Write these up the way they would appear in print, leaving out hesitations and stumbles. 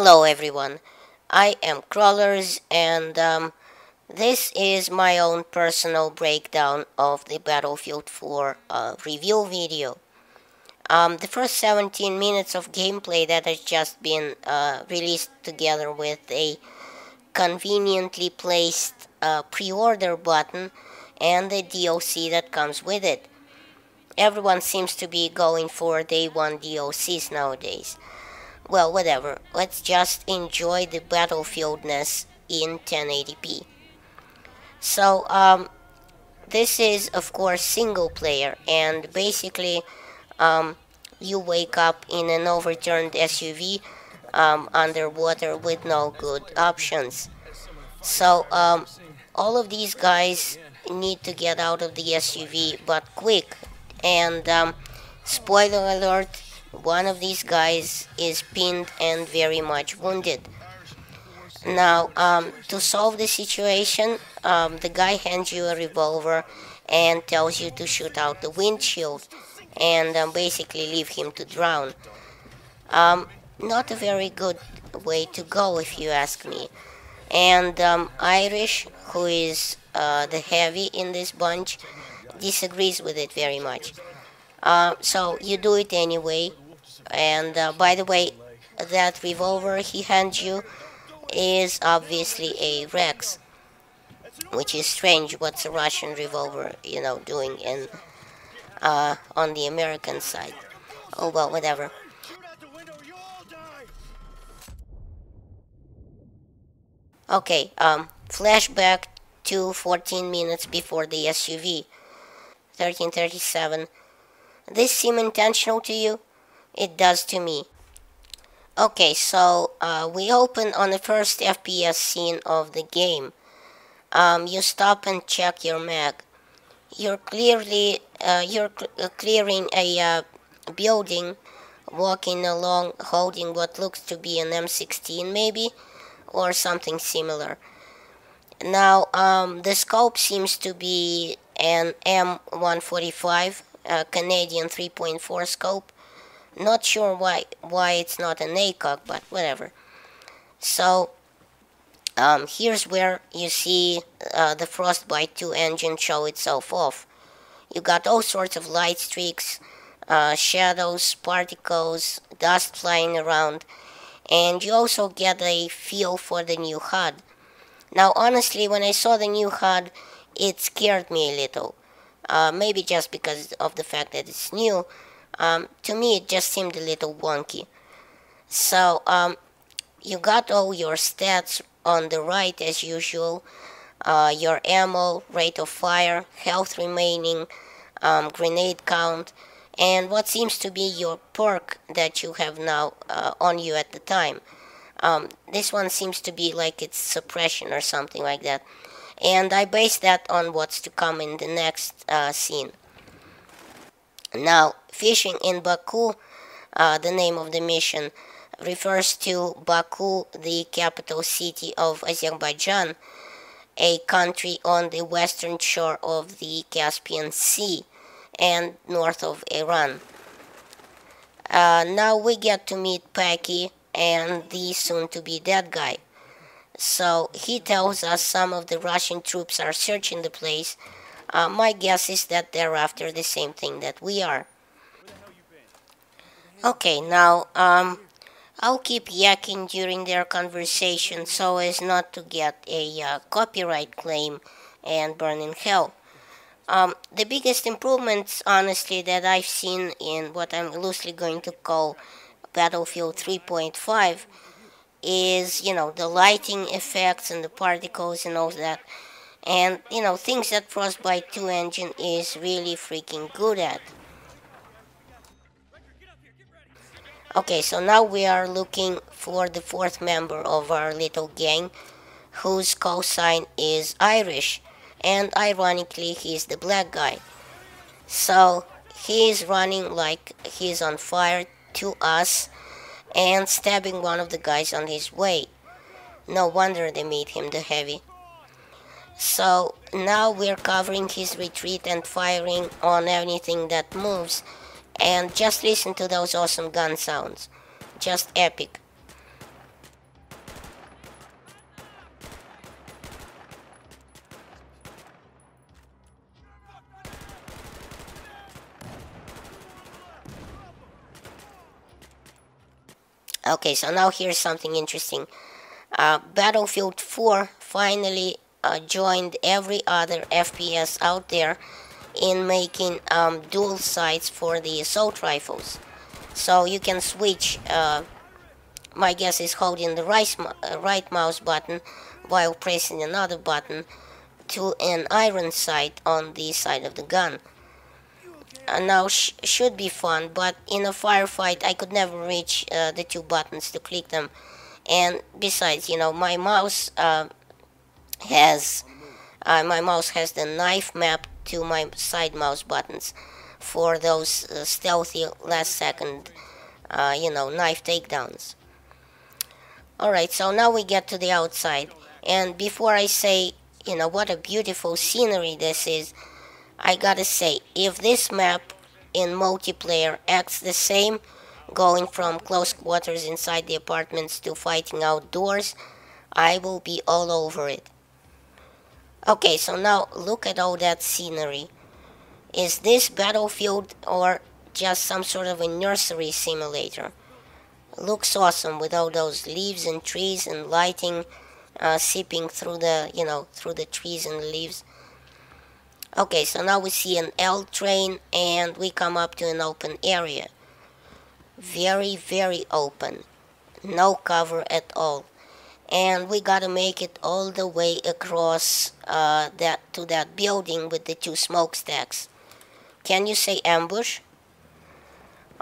Hello everyone, I am Crawlers and this is my own personal breakdown of the Battlefield 4 review video. The first 17 minutes of gameplay that has just been released together with a conveniently placed pre-order button and the DLC that comes with it. Everyone seems to be going for day one DLCs nowadays. Well, whatever. Let's just enjoy the battlefieldness in 1080p. So, this is, of course, single player, and basically, you wake up in an overturned SUV underwater with no good options. So, all of these guys need to get out of the SUV, but quick. And, spoiler alert, one of these guys is pinned and very much wounded. Now, to solve the situation, the guy hands you a revolver and tells you to shoot out the windshield and basically leave him to drown. Not a very good way to go, if you ask me. And Irish, who is the heavy in this bunch, disagrees with it very much. So you do it anyway. And by the way, that revolver he hands you is obviously a Rex, which is strange. What's a Russian revolver, doing in on the American side? Oh well, whatever. Okay, flashback to 14 minutes before the SUV. 1337. This seem intentional to you? It does to me. Okay, so we open on the first FPS scene of the game. You stop and check your mag. You're clearly clearing a building, walking along, holding what looks to be an M16 maybe, or something similar. Now, the scope seems to be an M145, Canadian 3.4 scope. Not sure why it's not an ACOG, but whatever. So, here's where you see the Frostbite 2 engine show itself off. You got all sorts of light streaks, shadows, particles, dust flying around, and you also get a feel for the new HUD. Now, honestly, when I saw the new HUD, it scared me a little. Maybe just because of the fact that it's new. To me, it just seemed a little wonky. So, you got all your stats on the right as usual. Your ammo, rate of fire, health remaining, grenade count, and what seems to be your perk that you have now on you at the time. This one seems to be like it's suppression or something like that. And I base that on what's to come in the next scene. Now, fishing in Baku, the name of the mission, refers to Baku, the capital city of Azerbaijan, a country on the western shore of the Caspian Sea and north of Iran. Now we get to meet Paki and the soon-to-be dead guy. So he tells us some of the Russian troops are searching the place. My guess is that they're after the same thing that we are. Okay, now, I'll keep yakking during their conversation so as not to get a copyright claim and burn in hell. The biggest improvements, honestly, that I've seen in what I'm loosely going to call Battlefield 3.5 is, the lighting effects and the particles and all that. And, things that Frostbite 2 engine is really freaking good at. Okay, so now we are looking for the fourth member of our little gang, whose call sign is Irish, and ironically, he's the black guy. So, he's running like he's on fire to us, and stabbing one of the guys on his way. No wonder they made him the heavy. So now we're covering his retreat and firing on anything that moves. And just listen to those awesome gun sounds. Just epic. Okay, so now here's something interesting. Battlefield 4 finally joined every other FPS out there in making dual sights for the assault rifles. So you can switch, my guess is holding the right mouse button while pressing another button to an iron sight on the side of the gun. Now should be fun, but in a firefight I could never reach the two buttons to click them. And besides, my mouse has the knife map to my side mouse buttons for those stealthy last second, knife takedowns. Alright, so now we get to the outside. And before I say, what a beautiful scenery this is, I gotta say, if this map in multiplayer acts the same, going from close quarters inside the apartments to fighting outdoors, I will be all over it. Okay, so now look at all that scenery. Is this Battlefield or just some sort of a nursery simulator? Looks awesome with all those leaves and trees and lighting seeping through through the trees and leaves. Okay, so now we see an L train and we come up to an open area. Very, very open. No cover at all. And we gotta make it all the way across to that building with the two smokestacks. Can you say ambush?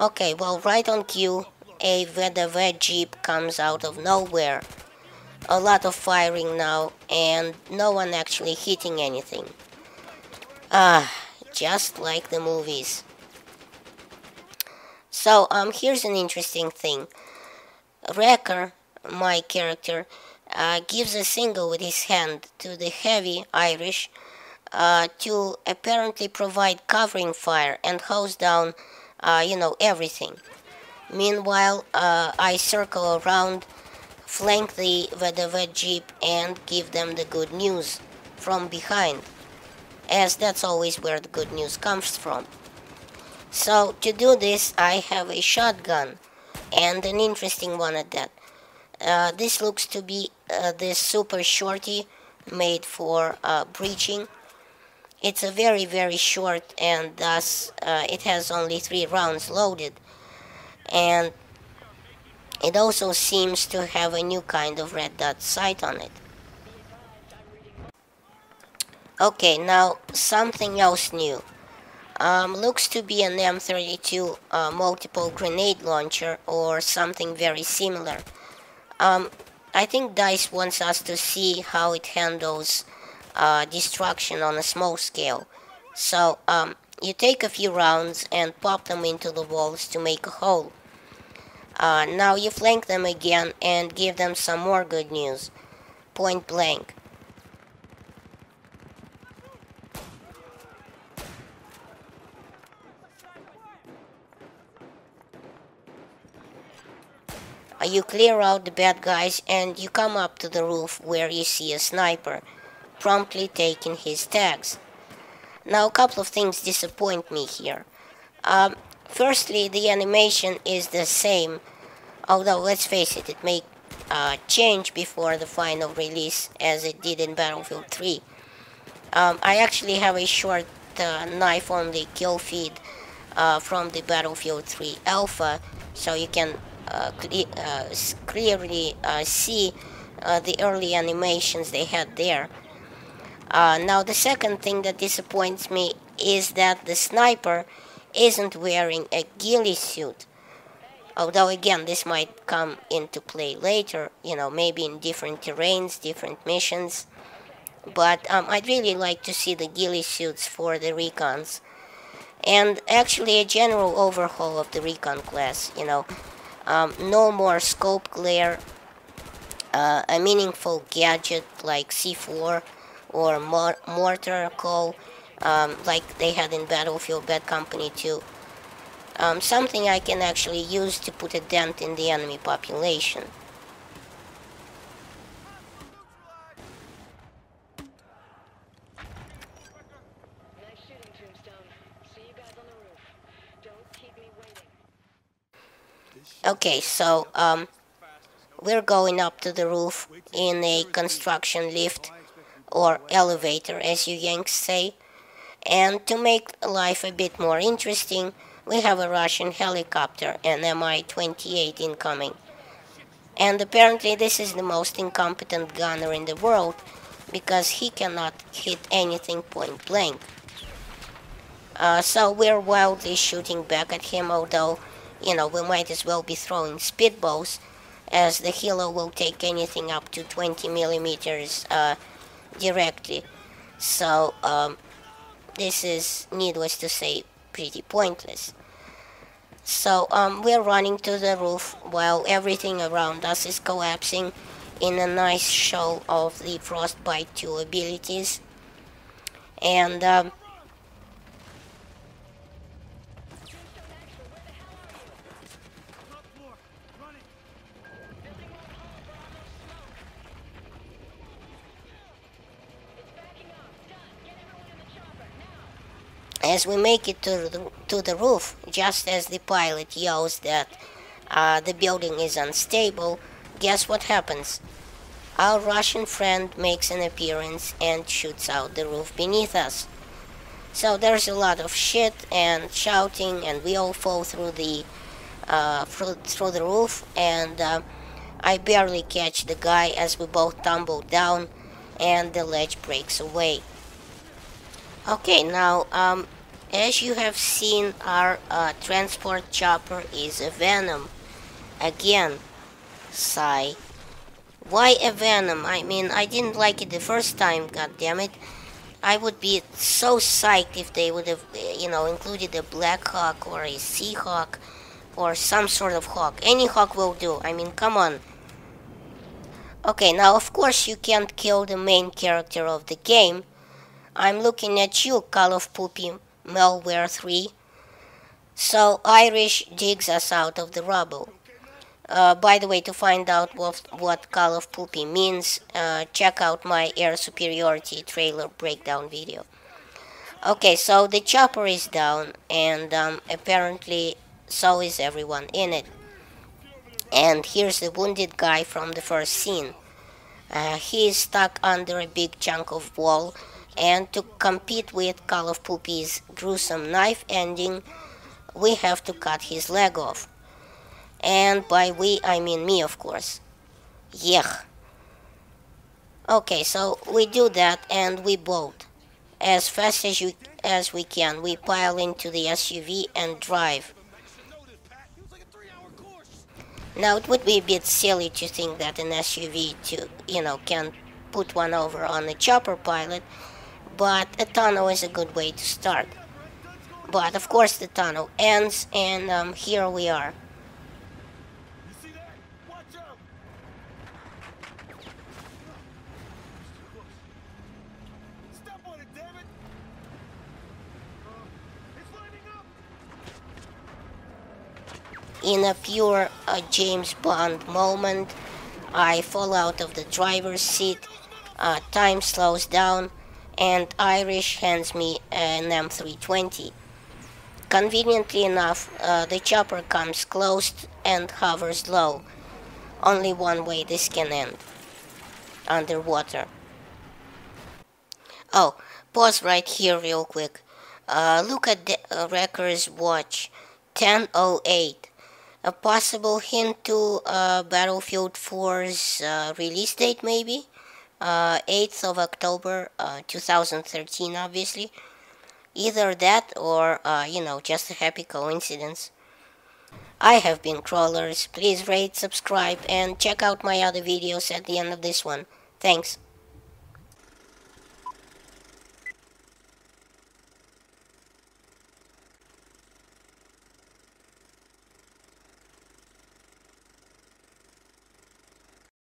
Okay, well, right on cue, a red jeep comes out of nowhere. A lot of firing now, and no one actually hitting anything. Just like the movies. So, here's an interesting thing. Wrecker, my character, gives a signal with his hand to the heavy Irish to apparently provide covering fire and hose down, everything. Meanwhile, I circle around, flank the red jeep, and give them the good news from behind, as that's always where the good news comes from. So to do this, I have a shotgun, and an interesting one at that. This looks to be this super shorty made for breaching. It's a very, very short, and thus it has only 3 rounds loaded. And it also seems to have a new kind of red dot sight on it. Okay, now something else new. Looks to be an M32 multiple grenade launcher or something very similar. I think DICE wants us to see how it handles destruction on a small scale. So you take a few rounds and pop them into the walls to make a hole. Now you flank them again and give them some more good news. Point blank. You clear out the bad guys and you come up to the roof where you see a sniper, promptly taking his tags. Now a couple of things disappoint me here. Firstly, the animation is the same, although let's face it, it may change before the final release as it did in Battlefield 3. I actually have a short knife-only kill feed from the Battlefield 3 alpha, so you can clearly see the early animations they had there. Now the second thing that disappoints me is that the sniper isn't wearing a ghillie suit. Although again, this might come into play later, maybe in different terrains, different missions. But I'd really like to see the ghillie suits for the recons. And actually a general overhaul of the recon class, no more scope glare, a meaningful gadget like C4 or mortar call, like they had in Battlefield Bad Company 2. Something I can actually use to put a dent in the enemy population. Okay, so we're going up to the roof in a construction lift or elevator, as you Yanks say. And to make life a bit more interesting, we have a Russian helicopter, an Mi-28 incoming. And apparently this is the most incompetent gunner in the world, because he cannot hit anything point blank. So we're wildly shooting back at him, although, we might as well be throwing speedballs, as the helo will take anything up to 20 millimeters directly. So this is, needless to say, pretty pointless. So we're running to the roof while everything around us is collapsing in a nice show of the Frostbite 2 abilities. And as we make it to the roof, just as the pilot yells that the building is unstable, guess what happens? Our Russian friend makes an appearance and shoots out the roof beneath us. So there's a lot of shit and shouting, and we all fall through the roof, and I barely catch the guy as we both tumble down and the ledge breaks away. Okay, now as you have seen, our transport chopper is a Venom. Again, sigh. Why a Venom? I mean, I didn't like it the first time, goddammit. I would be so psyched if they would have, included a Black Hawk or a Sea Hawk or some sort of hawk. Any hawk will do. I mean, come on. Okay, now of course you can't kill the main character of the game. I'm looking at you, Call of Poopy Malware 3. So Irish digs us out of the rubble. By the way, to find out what Call of Poopy means, check out my Air Superiority trailer breakdown video. Okay, so the chopper is down, and apparently so is everyone in it. And here's the wounded guy from the first scene. He is stuck under a big chunk of wall, and to compete with Call of Poopy's gruesome knife ending, we have to cut his leg off. And by we, I mean me, of course. Yeah. Okay, so we do that and we bolt. As fast as we can, we pile into the SUV and drive. Now, it would be a bit silly to think that an SUV can put one over on a chopper pilot, but a tunnel is a good way to start. But of course the tunnel ends, and here we are. In a pure James Bond moment, I fall out of the driver's seat, time slows down, and Irish hands me an M320. Conveniently enough, the chopper comes close and hovers low. Only one way this can end: underwater. Oh, pause right here real quick. Look at the Wrecker's watch, 10:08. A possible hint to Battlefield 4's release date, maybe? 8th of October 2013, obviously. Either that or, just a happy coincidence. I have been Crawlers. Please rate, subscribe, and check out my other videos at the end of this one. Thanks.